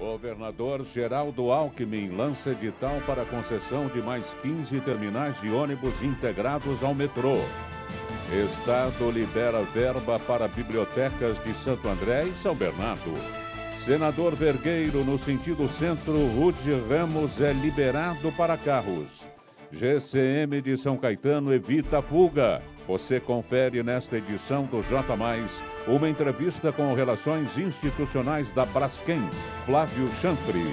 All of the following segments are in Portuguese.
Governador Geraldo Alckmin lança edital para concessão de mais 15 terminais de ônibus integrados ao metrô. Estado libera verba para bibliotecas de Santo André e São Bernardo. Senador Vergueiro, no sentido centro, Rude Ramos é liberado para carros. GCM de São Caetano evita fuga. Você confere nesta edição do J+, uma entrevista com Relações Institucionais da Braskem, Flávio Chanfre.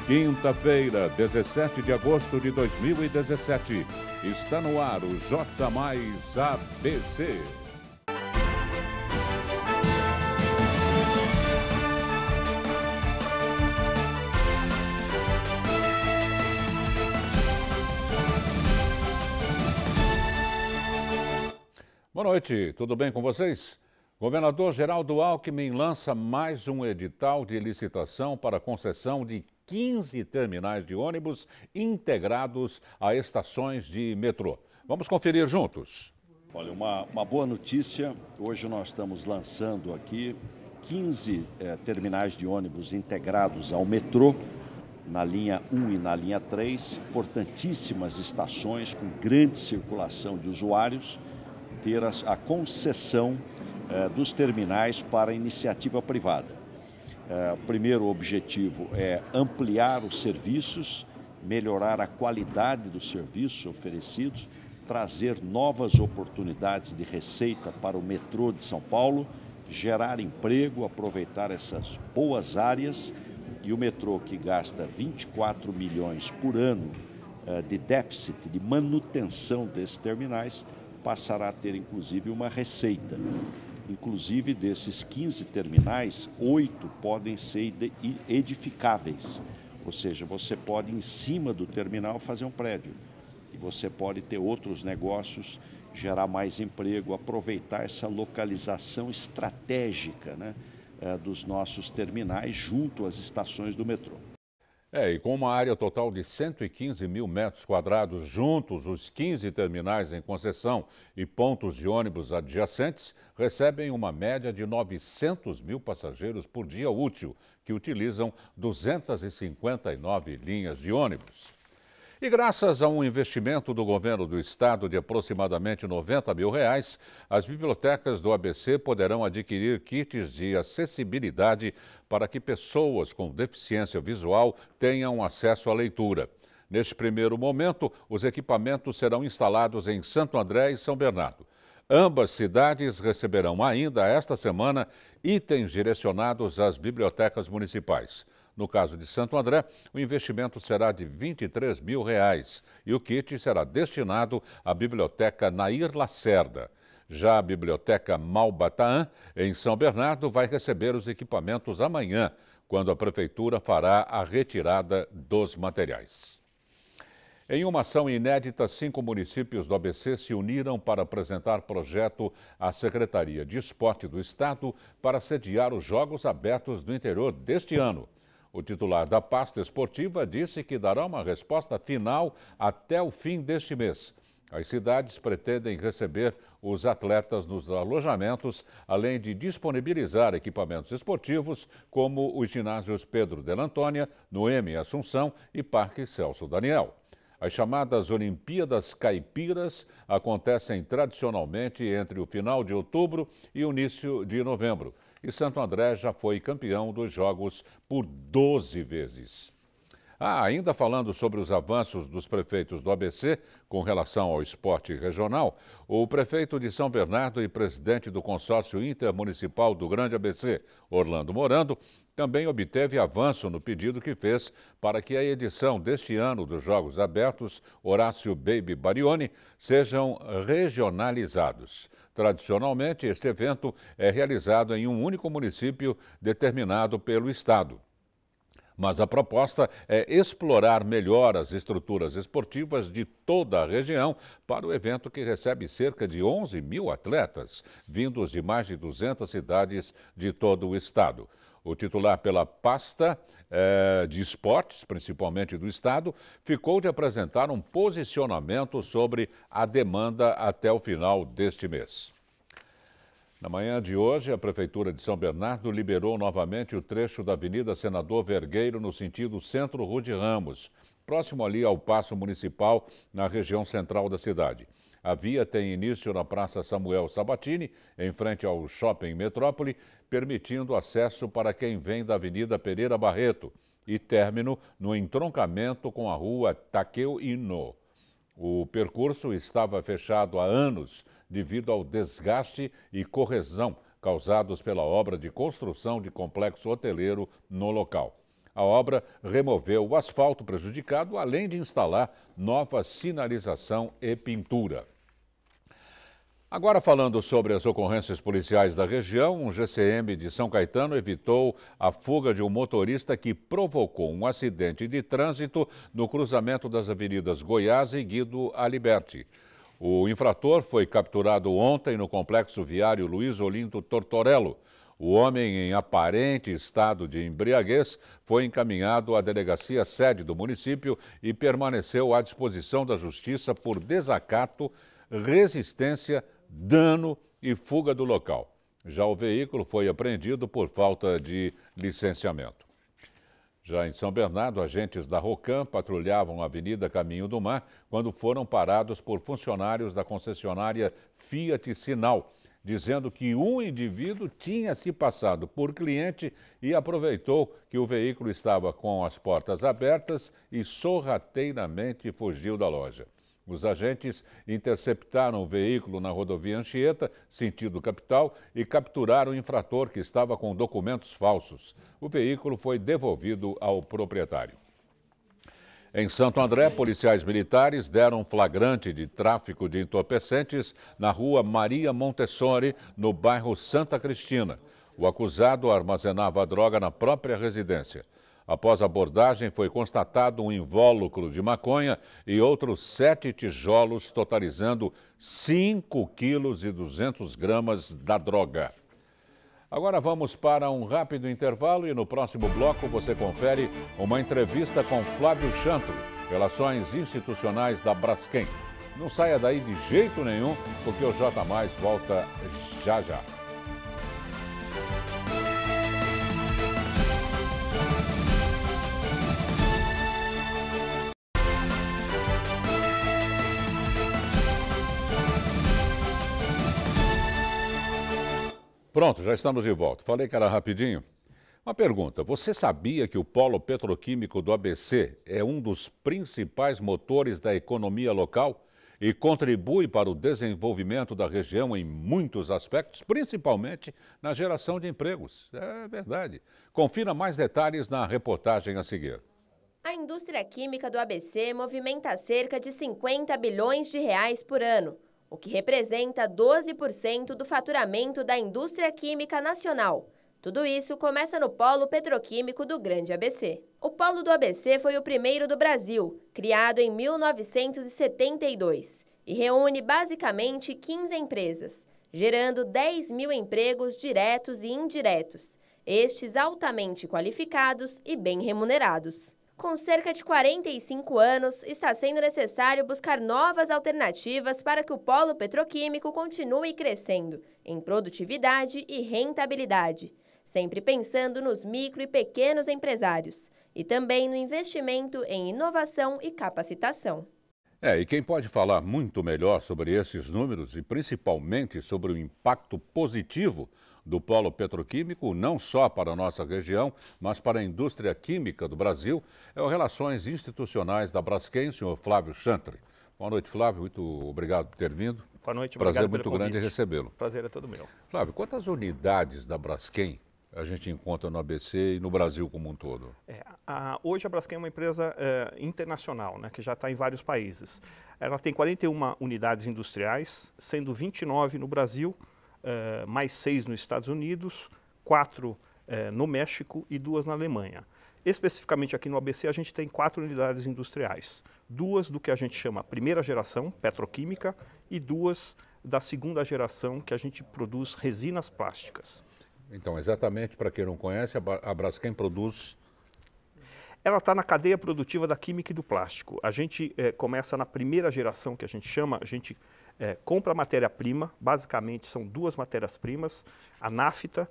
Quinta-feira, 17 de agosto de 2017. Está no ar o J+, ABC. Boa noite, tudo bem com vocês? Governador Geraldo Alckmin lança mais um edital de licitação para concessão de 15 terminais de ônibus integrados a estações de metrô. Vamos conferir juntos. Olha, uma boa notícia. Hoje nós estamos lançando aqui 15 terminais de ônibus integrados ao metrô, na linha 1 e na linha 3, importantíssimas estações com grande circulação de usuários, ter a concessão dos terminais para iniciativa privada. O primeiro objetivo é ampliar os serviços, melhorar a qualidade dos serviços oferecidos, trazer novas oportunidades de receita para o metrô de São Paulo, gerar emprego, aproveitar essas boas áreas, e o metrô, que gasta 24 milhões por ano de déficit de manutenção desses terminais, passará a ter, inclusive, uma receita. Inclusive, desses 15 terminais, 8 podem ser edificáveis. Ou seja, você pode, em cima do terminal, fazer um prédio. E você pode ter outros negócios, gerar mais emprego, aproveitar essa localização estratégica, né, dos nossos terminais junto às estações do metrô. E com uma área total de 115 mil metros quadrados, juntos os 15 terminais em concessão e pontos de ônibus adjacentes, recebem uma média de 900 mil passageiros por dia útil, que utilizam 259 linhas de ônibus. E graças a um investimento do governo do estado de aproximadamente R$90 mil, as bibliotecas do ABC poderão adquirir kits de acessibilidade para que pessoas com deficiência visual tenham acesso à leitura. Neste primeiro momento, os equipamentos serão instalados em Santo André e São Bernardo. Ambas cidades receberão ainda esta semana itens direcionados às bibliotecas municipais. No caso de Santo André, o investimento será de R$23 mil e o kit será destinado à Biblioteca Nair Lacerda. Já a Biblioteca Malbataan, em São Bernardo, vai receber os equipamentos amanhã, quando a Prefeitura fará a retirada dos materiais. Em uma ação inédita, 5 municípios do ABC se uniram para apresentar projeto à Secretaria de Esporte do Estado para sediar os Jogos Abertos do Interior deste ano. O titular da pasta esportiva disse que dará uma resposta final até o fim deste mês. As cidades pretendem receber os atletas nos alojamentos, além de disponibilizar equipamentos esportivos, como os ginásios Pedro de Antônia, Noemi Assunção e Parque Celso Daniel. As chamadas Olimpíadas Caipiras acontecem tradicionalmente entre o final de outubro e o início de novembro. E Santo André já foi campeão dos Jogos por 12 vezes. Ainda falando sobre os avanços dos prefeitos do ABC com relação ao esporte regional, o prefeito de São Bernardo e presidente do consórcio intermunicipal do Grande ABC, Orlando Morando, também obteve avanço no pedido que fez para que a edição deste ano dos Jogos Abertos, Horácio Baby Barioni, sejam regionalizados. Tradicionalmente, este evento é realizado em um único município determinado pelo Estado. Mas a proposta é explorar melhor as estruturas esportivas de toda a região para o evento, que recebe cerca de 11 mil atletas, vindos de mais de 200 cidades de todo o estado. O titular pela pasta de esportes, principalmente do estado, ficou de apresentar um posicionamento sobre a demanda até o final deste mês. Na manhã de hoje, a Prefeitura de São Bernardo liberou novamente o trecho da Avenida Senador Vergueiro no sentido Centro-Rude Ramos, próximo ali ao Paço Municipal, na região central da cidade. A via tem início na Praça Samuel Sabatini, em frente ao Shopping Metrópole, permitindo acesso para quem vem da Avenida Pereira Barreto e término no entroncamento com a Rua Takeo Ino. O percurso estava fechado há anos devido ao desgaste e corrosão causados pela obra de construção de complexo hoteleiro no local. A obra removeu o asfalto prejudicado, além de instalar nova sinalização e pintura. Agora, falando sobre as ocorrências policiais da região, um GCM de São Caetano evitou a fuga de um motorista que provocou um acidente de trânsito no cruzamento das avenidas Goiás e Guido Aliberti. O infrator foi capturado ontem no complexo viário Luiz Olinto Tortorello. O homem, em aparente estado de embriaguez, foi encaminhado à delegacia sede do município e permaneceu à disposição da Justiça por desacato, resistência, dano e fuga do local. Já o veículo foi apreendido por falta de licenciamento. Já em São Bernardo, agentes da Rocam patrulhavam a Avenida Caminho do Mar quando foram parados por funcionários da concessionária Fiat Sinal, dizendo que um indivíduo tinha se passado por cliente e aproveitou que o veículo estava com as portas abertas e sorrateiramente fugiu da loja. Os agentes interceptaram o veículo na rodovia Anchieta, sentido capital, e capturaram o infrator que estava com documentos falsos. O veículo foi devolvido ao proprietário. Em Santo André, policiais militares deram flagrante de tráfico de entorpecentes na rua Maria Montessori, no bairro Santa Cristina. O acusado armazenava a droga na própria residência. Após a abordagem, foi constatado um invólucro de maconha e outros 7 tijolos, totalizando 5,2 kg da droga. Agora vamos para um rápido intervalo e no próximo bloco você confere uma entrevista com Flávio Chantro, Relações Institucionais da Braskem. Não saia daí de jeito nenhum, porque o J+ volta já já. Pronto, já estamos de volta. Falei que era rapidinho. Uma pergunta, você sabia que o polo petroquímico do ABC é um dos principais motores da economia local e contribui para o desenvolvimento da região em muitos aspectos, principalmente na geração de empregos? É verdade. Confira mais detalhes na reportagem a seguir. A indústria química do ABC movimenta cerca de 50 bilhões de reais por ano, o que representa 12% do faturamento da indústria química nacional. Tudo isso começa no Polo Petroquímico do Grande ABC. O Polo do ABC foi o primeiro do Brasil, criado em 1972, e reúne basicamente 15 empresas, gerando 10 mil empregos diretos e indiretos, estes altamente qualificados e bem remunerados. Com cerca de 45 anos, está sendo necessário buscar novas alternativas para que o polo petroquímico continue crescendo em produtividade e rentabilidade, sempre pensando nos micro e pequenos empresários e também no investimento em inovação e capacitação. E quem pode falar muito melhor sobre esses números e principalmente sobre o impacto positivo do polo petroquímico, não só para a nossa região, mas para a indústria química do Brasil, é o Relações Institucionais da Braskem, senhor Flávio Chantro. Boa noite, Flávio. Muito obrigado por ter vindo. Boa noite, prazer obrigado muito grande recebê-lo. Prazer é todo meu. Flávio, quantas unidades da Braskem a gente encontra no ABC e no Brasil como um todo? Hoje a Braskem é uma empresa internacional, né, que já está em vários países. Ela tem 41 unidades industriais, sendo 29 no Brasil, mais 6 nos Estados Unidos, 4 no México e 2 na Alemanha. Especificamente aqui no ABC a gente tem 4 unidades industriais, 2 do que a gente chama primeira geração, petroquímica, e 2 da segunda geração, que a gente produz resinas plásticas. Então, exatamente, para quem não conhece, a Braskem produz... Ela está na cadeia produtiva da química e do plástico. A gente começa na primeira geração, que a gente chama, a gente compra matéria-prima, basicamente são duas matérias-primas, a nafta,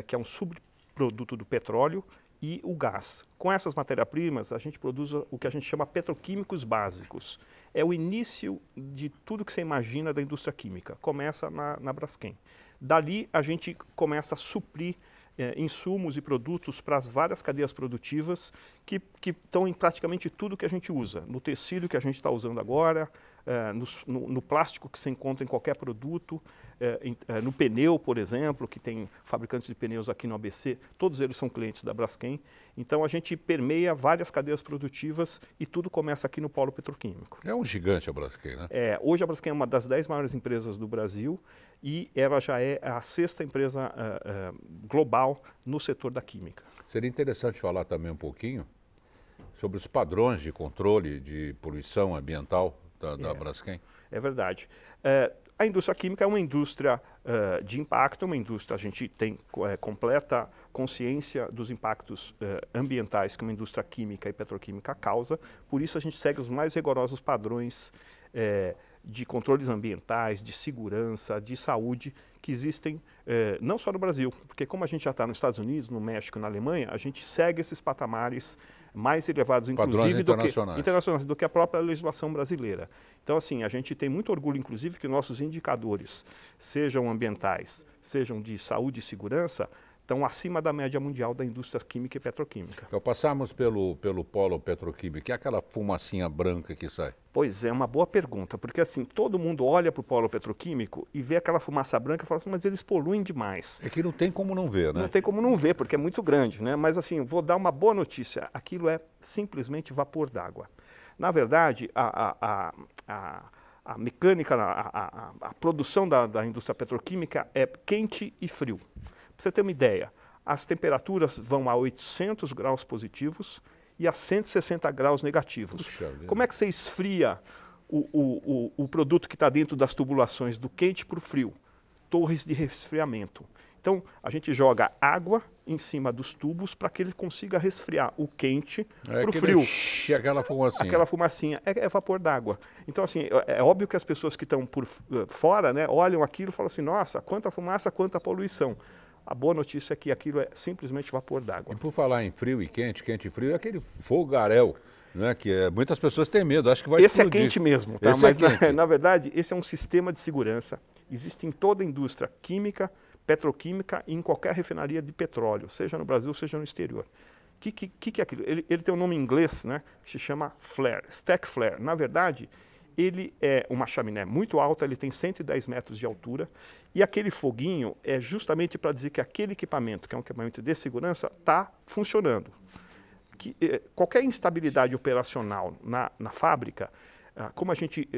que é um subproduto do petróleo, e o gás. Com essas matérias-primas, a gente produz o que a gente chama petroquímicos básicos. É o início de tudo que você imagina da indústria química. Começa na Braskem. Dali, a gente começa a suprir insumos e produtos para as várias cadeias produtivas que estão em praticamente tudo que a gente usa. No tecido que a gente está usando agora, no plástico que se encontra em qualquer produto, no pneu, por exemplo, que tem fabricantes de pneus aqui no ABC, todos eles são clientes da Braskem. Então a gente permeia várias cadeias produtivas e tudo começa aqui no polo petroquímico. É um gigante a Braskem, né? Hoje a Braskem é uma das 10 maiores empresas do Brasil e ela já é a 6ª empresa global no setor da química. Seria interessante falar também um pouquinho sobre os padrões de controle de poluição ambiental da Braskem. É verdade. A indústria química é uma indústria de impacto, uma indústria, a gente tem completa consciência dos impactos ambientais que uma indústria química e petroquímica causa, por isso a gente segue os mais rigorosos padrões de controles ambientais, de segurança, de saúde, que existem não só no Brasil, porque como a gente já está nos Estados Unidos, no México e na Alemanha, a gente segue esses patamares mais elevados, inclusive, internacionais do que a própria legislação brasileira. Então, assim, a gente tem muito orgulho, inclusive, que nossos indicadores, sejam ambientais, sejam de saúde e segurança, estão acima da média mundial da indústria química e petroquímica. Então, passamos pelo polo petroquímico, que é aquela fumacinha branca que sai? Pois é, uma boa pergunta, porque assim, todo mundo olha para o polo petroquímico e vê aquela fumaça branca e fala assim, mas eles poluem demais. É que não tem como não ver, né? Não tem como não ver, porque é muito grande, né? Mas assim, vou dar uma boa notícia, aquilo é simplesmente vapor d'água. Na verdade, a mecânica, a produção da indústria petroquímica é quente e frio. Para você ter uma ideia, as temperaturas vão a 800 graus positivos e a 160 graus negativos. Puxa, como é que você esfria o produto que está dentro das tubulações do quente para o frio? Torres de resfriamento. Então, a gente joga água em cima dos tubos para que ele consiga resfriar o quente para o frio. Aquela fumacinha. Aquela fumacinha é vapor d'água. Então, assim, é óbvio que as pessoas que estão por fora, né, olham aquilo e falam assim, nossa, quanta fumaça, quanta poluição. A boa notícia é que aquilo é simplesmente vapor d'água. E por falar em frio e quente e frio, é aquele fogaréu, né, que muitas pessoas têm medo, acho que vai explodir. Esse é quente mesmo, tá? Mas na verdade, esse é um sistema de segurança. Existe em toda a indústria química, petroquímica e em qualquer refinaria de petróleo, seja no Brasil, seja no exterior. O que é aquilo? Ele tem um nome em inglês, né, que se chama flare, stack flare. Na verdade, ele é uma chaminé muito alta, ele tem 110 metros de altura, e aquele foguinho é justamente para dizer que aquele equipamento, que é um equipamento de segurança, está funcionando. Qualquer instabilidade operacional na fábrica, como a gente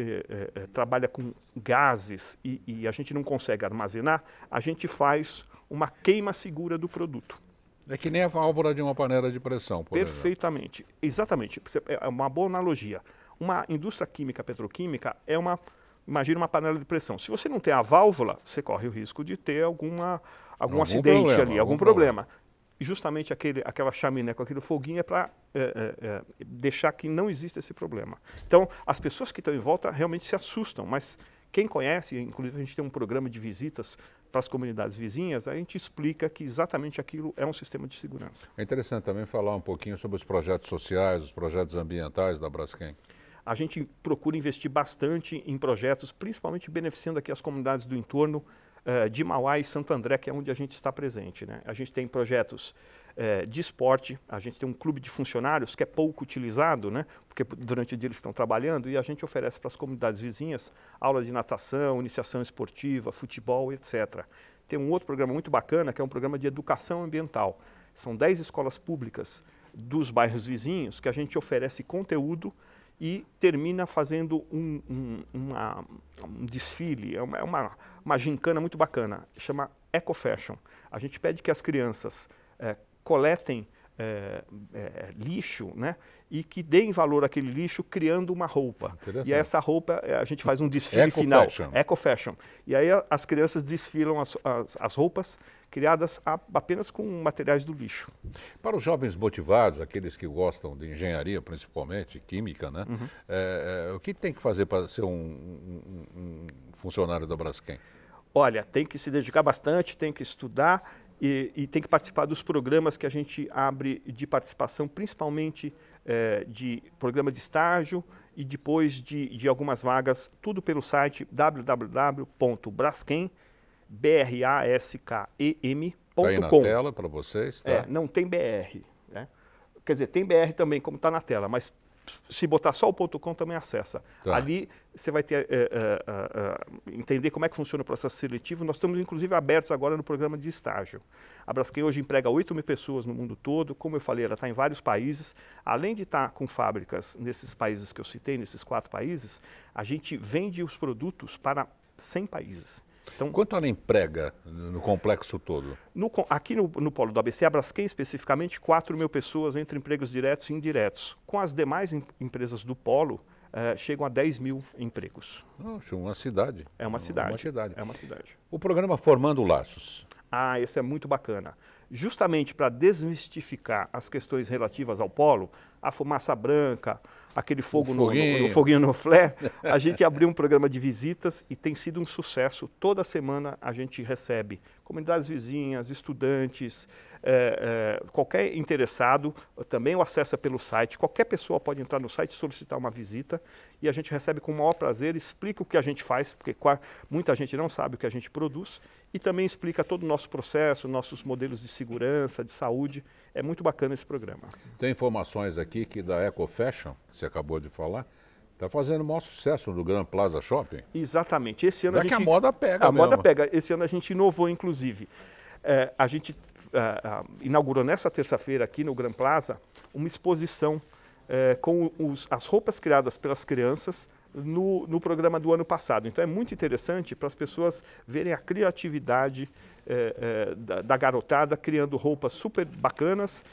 trabalha com gases e a gente não consegue armazenar, a gente faz uma queima segura do produto. É que nem a válvula de uma panela de pressão, por exemplo. Perfeitamente, exatamente. É uma boa analogia. Uma indústria química, petroquímica, imagina uma panela de pressão. Se você não tem a válvula, você corre o risco de ter algum acidente problema, ali, algum problema. E justamente aquela chaminé com aquele foguinho é para deixar que não exista esse problema. Então, as pessoas que estão em volta realmente se assustam, mas quem conhece, inclusive a gente tem um programa de visitas para as comunidades vizinhas, a gente explica que exatamente aquilo é um sistema de segurança. É interessante também falar um pouquinho sobre os projetos sociais, os projetos ambientais da Braskem. A gente procura investir bastante em projetos, principalmente beneficiando aqui as comunidades do entorno de Mauá e Santo André, que é onde a gente está presente, né? A gente tem projetos de esporte, a gente tem um clube de funcionários que é pouco utilizado, né? Porque durante o dia eles estão trabalhando, e a gente oferece para as comunidades vizinhas aula de natação, iniciação esportiva, futebol, etc. Tem um outro programa muito bacana, que é um programa de educação ambiental. São 10 escolas públicas dos bairros vizinhos que a gente oferece conteúdo e termina fazendo um desfile, é uma gincana muito bacana, chama Eco Fashion. A gente pede que as crianças coletem lixo, né? E que deem valor àquele lixo criando uma roupa. E aí essa roupa, a gente faz um desfile final. Eco Fashion. E aí as crianças desfilam as roupas criadas apenas com materiais do lixo. Para os jovens motivados, aqueles que gostam de engenharia, principalmente, química, né? O que tem que fazer para ser um funcionário da Braskem? Olha, tem que se dedicar bastante, tem que estudar e tem que participar dos programas que a gente abre de participação, principalmente de programa de estágio e depois de algumas vagas, tudo pelo site www.braskem.com. Está aí na tela para vocês, tá? Não tem BR, né? Quer dizer, tem BR também, como está na tela, mas se botar só o .com também acessa. Tá. Ali você vai ter, entender como é que funciona o processo seletivo. Nós estamos, inclusive, abertos agora no programa de estágio. A Braskem hoje emprega 8.000 pessoas no mundo todo. Como eu falei, ela está em vários países. Além de estar com fábricas nesses países que eu citei, nesses 4 países, a gente vende os produtos para 100 países. Então, quanto ela emprega no complexo todo? Aqui no polo do ABC, a Braskem especificamente, 4.000 pessoas entre empregos diretos e indiretos. Com as demais empresas do polo, chegam a 10.000 empregos. Nossa, uma cidade. É uma cidade. Uma cidade. É uma cidade. O programa Formando Laços. Esse é muito bacana. Justamente para desmistificar as questões relativas ao polo, a fumaça branca, aquele fogo no foguinho no flare, a gente abriu um programa de visitas e tem sido um sucesso. Toda semana a gente recebe comunidades vizinhas, estudantes, qualquer interessado, também o acessa pelo site. Qualquer pessoa pode entrar no site e solicitar uma visita e a gente recebe com o maior prazer, explica o que a gente faz, porque muita gente não sabe o que a gente produz, e também explica todo o nosso processo, nossos modelos de segurança, de saúde. É muito bacana esse programa. Tem informações aqui que da Eco Fashion, que você acabou de falar, está fazendo o maior sucesso no Grand Plaza Shopping. Exatamente. Esse ano a moda pega mesmo. Moda pega. Esse ano a gente inovou, inclusive. A gente inaugurou nessa terça-feira aqui no Grand Plaza uma exposição com as roupas criadas pelas crianças no programa do ano passado. Então é muito interessante para as pessoas verem a criatividade da garotada criando roupas super bacanas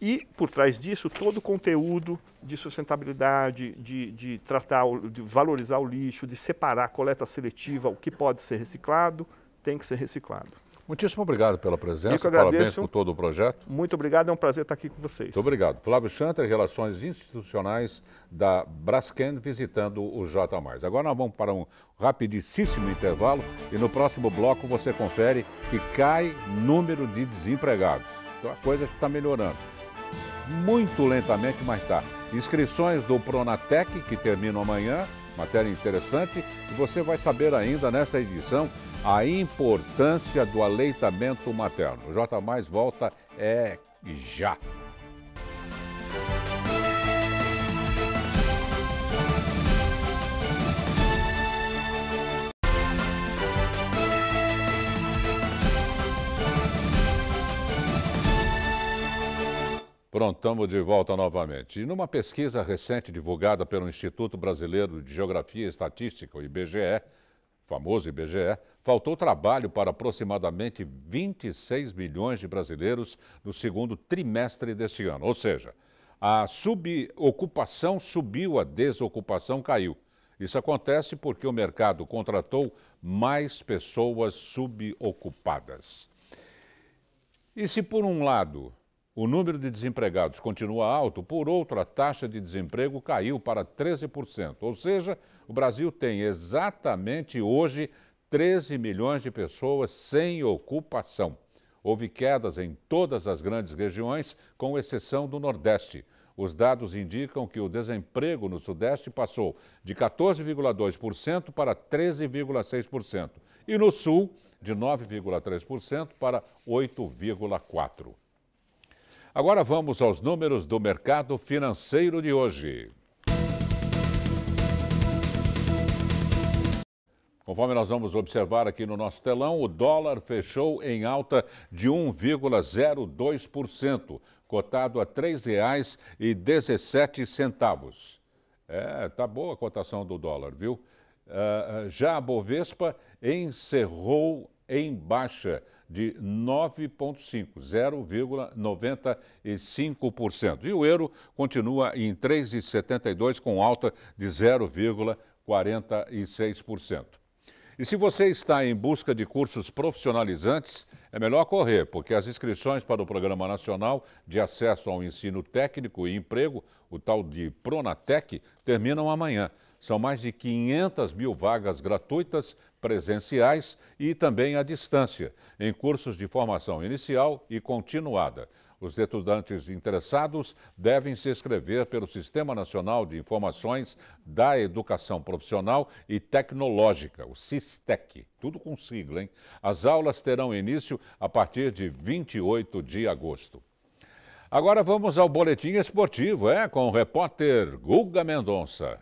e, por trás disso, todo o conteúdo de sustentabilidade, de tratar, de valorizar o lixo, de separar a coleta seletiva, o que pode ser reciclado, tem que ser reciclado. Muitíssimo obrigado pela presença, Eu que agradeço. Parabéns por todo o projeto. Muito obrigado, é um prazer estar aqui com vocês. Muito obrigado. Flávio Chanter, Relações Institucionais da Braskem, visitando o J+. Agora nós vamos para um rapidíssimo intervalo e no próximo bloco você confere que cai número de desempregados. Então a coisa está melhorando. Muito lentamente, mas está. Inscrições do Pronatec, que terminam amanhã, matéria interessante, e você vai saber ainda nesta edição a importância do aleitamento materno. O J+ volta já. Pronto, estamos de volta novamente. E numa pesquisa recente divulgada pelo Instituto Brasileiro de Geografia e Estatística, o IBGE, famoso IBGE, faltou trabalho para aproximadamente 26 milhões de brasileiros no segundo trimestre deste ano. Ou seja, a subocupação subiu, a desocupação caiu. Isso acontece porque o mercado contratou mais pessoas subocupadas. E se por um lado o número de desempregados continua alto, por outro a taxa de desemprego caiu para 13%. Ou seja, o Brasil tem exatamente hoje 13 milhões de pessoas sem ocupação. Houve quedas em todas as grandes regiões, com exceção do Nordeste. Os dados indicam que o desemprego no Sudeste passou de 14,2% para 13,6%. E no Sul, de 9,3% para 8,4%. Agora vamos aos números do mercado financeiro de hoje. Conforme nós vamos observar aqui no nosso telão, o dólar fechou em alta de 1,02%, cotado a R$ 3,17. Tá boa a cotação do dólar, viu? Já a Bovespa encerrou em baixa de 9,5%, 0,95%. E o euro continua em 3,72, com alta de 0,46%. E se você está em busca de cursos profissionalizantes, é melhor correr, porque as inscrições para o Programa Nacional de Acesso ao Ensino Técnico e Emprego, o tal de Pronatec, terminam amanhã. São mais de 500 mil vagas gratuitas, presenciais e também à distância, em cursos de formação inicial e continuada. Os estudantes interessados devem se inscrever pelo Sistema Nacional de Informações da Educação Profissional e Tecnológica, o SISTEC, tudo com sigla, hein? As aulas terão início a partir de 28 de agosto. Agora vamos ao boletim esportivo, com o repórter Guga Mendonça.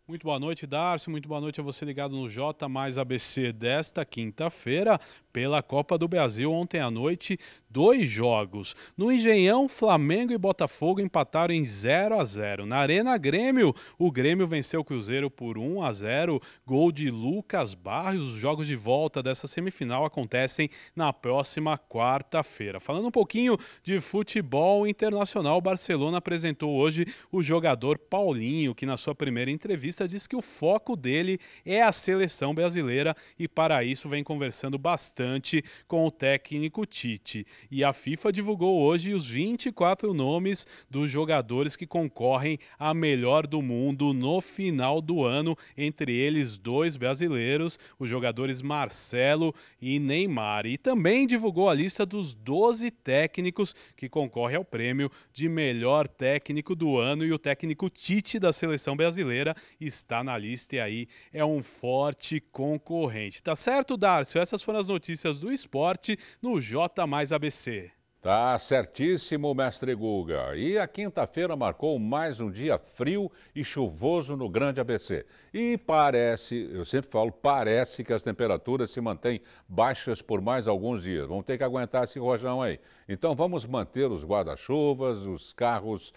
Muito boa noite, Darcio. Muito boa noite a você ligado no J mais ABC desta quinta-feira pela Copa do Brasil. Ontem à noite, 2 jogos. No Engenhão, Flamengo e Botafogo empataram em 0-0. Na Arena Grêmio, o Grêmio venceu o Cruzeiro por 1-0. Gol de Lucas Barros. Os jogos de volta dessa semifinal acontecem na próxima quarta-feira. Falando um pouquinho de futebol internacional, o Barcelona apresentou hoje o jogador Paulinho, que na sua primeira entrevista diz que o foco dele é a seleção brasileira e para isso vem conversando bastante com o técnico Tite. E a FIFA divulgou hoje os 24 nomes dos jogadores que concorrem a melhor do mundo no final do ano, entre eles 2 brasileiros, os jogadores Marcelo e Neymar. E também divulgou a lista dos 12 técnicos que concorrem ao prêmio de melhor técnico do ano, e o técnico Tite da seleção brasileira está na lista e aí é um forte concorrente. Tá certo, Darcio? Essas foram as notícias do esporte no J mais ABC. Tá certíssimo, mestre Guga. E a quinta-feira marcou mais um dia frio e chuvoso no Grande ABC. E parece, eu sempre falo, parece que as temperaturas se mantêm baixas por mais alguns dias. Vamos ter que aguentar esse rojão aí. Então vamos manter os guarda-chuvas, os carros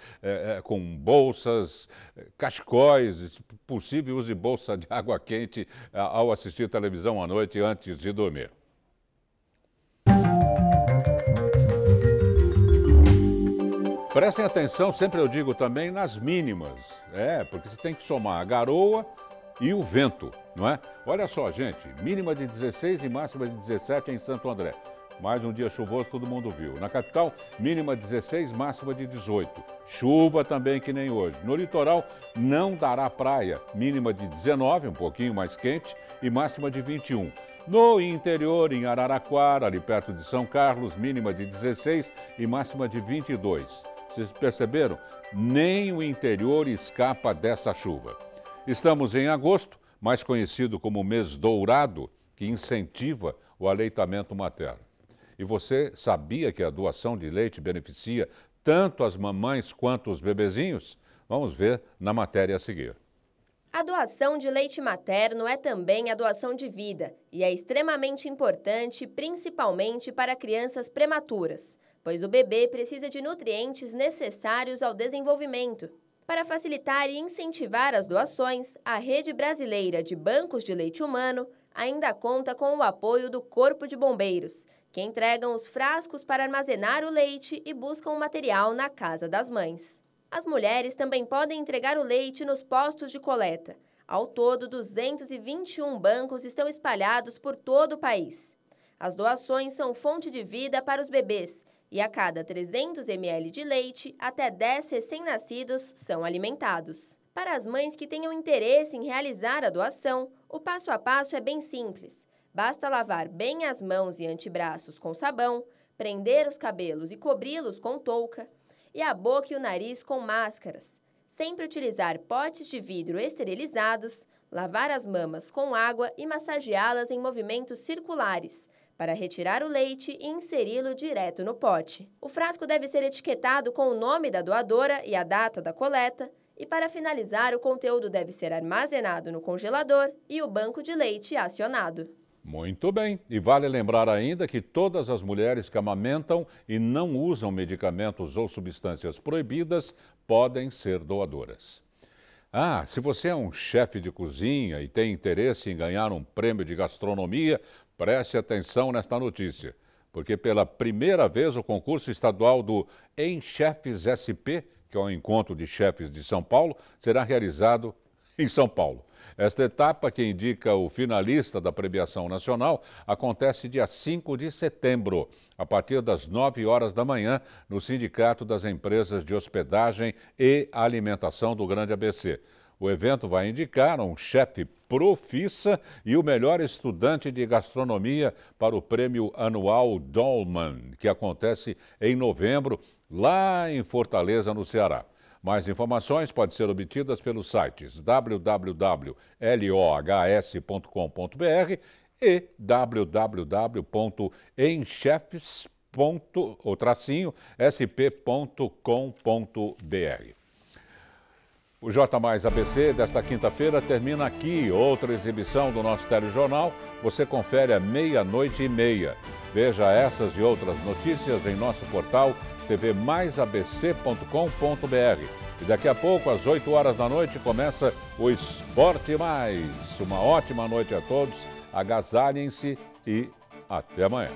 com bolsas, cachecóis, se possível use bolsa de água quente ao assistir televisão à noite antes de dormir. Prestem atenção, sempre eu digo também, nas mínimas. Porque você tem que somar a garoa e o vento, não é? Olha só, gente, mínima de 16 e máxima de 17 em Santo André. Mais um dia chuvoso, todo mundo viu. Na capital, mínima 16, máxima de 18. Chuva também que nem hoje. No litoral, não dará praia. Mínima de 19, um pouquinho mais quente, e máxima de 21. No interior, em Araraquara, ali perto de São Carlos, mínima de 16 e máxima de 22. Vocês perceberam? Nem o interior escapa dessa chuva. Estamos em agosto, mais conhecido como mês dourado, que incentiva o aleitamento materno. E você sabia que a doação de leite beneficia tanto as mamães quanto os bebezinhos? Vamos ver na matéria a seguir. A doação de leite materno é também a doação de vida e é extremamente importante, principalmente para crianças prematuras, pois o bebê precisa de nutrientes necessários ao desenvolvimento. Para facilitar e incentivar as doações, a Rede Brasileira de Bancos de Leite Humano ainda conta com o apoio do Corpo de Bombeiros, que entregam os frascos para armazenar o leite e buscam o material na casa das mães. As mulheres também podem entregar o leite nos postos de coleta. Ao todo, 221 bancos estão espalhados por todo o país. As doações são fonte de vida para os bebês e a cada 300 ml de leite, até 10 recém-nascidos são alimentados. Para as mães que tenham interesse em realizar a doação, o passo a passo é bem simples. Basta lavar bem as mãos e antebraços com sabão, prender os cabelos e cobri-los com touca, e a boca e o nariz com máscaras. Sempre utilizar potes de vidro esterilizados, lavar as mamas com água e massageá-las em movimentos circulares, para retirar o leite e inseri-lo direto no pote. O frasco deve ser etiquetado com o nome da doadora e a data da coleta, e para finalizar, o conteúdo deve ser armazenado no congelador e o banco de leite acionado. Muito bem. E vale lembrar ainda que todas as mulheres que amamentam e não usam medicamentos ou substâncias proibidas podem ser doadoras. Se você é um chefe de cozinha e tem interesse em ganhar um prêmio de gastronomia, preste atenção nesta notícia. porque pela primeira vez o concurso estadual do Em-Chefes SP, que é o encontro de chefes de São Paulo, será realizado em São Paulo. Esta etapa, que indica o finalista da premiação nacional, acontece dia 5 de setembro, a partir das 9 horas da manhã, no Sindicato das Empresas de Hospedagem e Alimentação do Grande ABC. O evento vai indicar um chefe profissa e o melhor estudante de gastronomia para o prêmio anual Dolman, que acontece em novembro, lá em Fortaleza, no Ceará. Mais informações podem ser obtidas pelos sites www.lohs.com.br e www.enchefes.sp.com.br. O J Mais ABC desta quinta-feira termina aqui. Outra exibição do nosso telejornal você confere à 00:30. Veja essas e outras notícias em nosso portal tvmaisabc.com.br. E daqui a pouco, às 8 horas da noite, começa o Esporte Mais. Uma ótima noite a todos, agasalhem-se e até amanhã.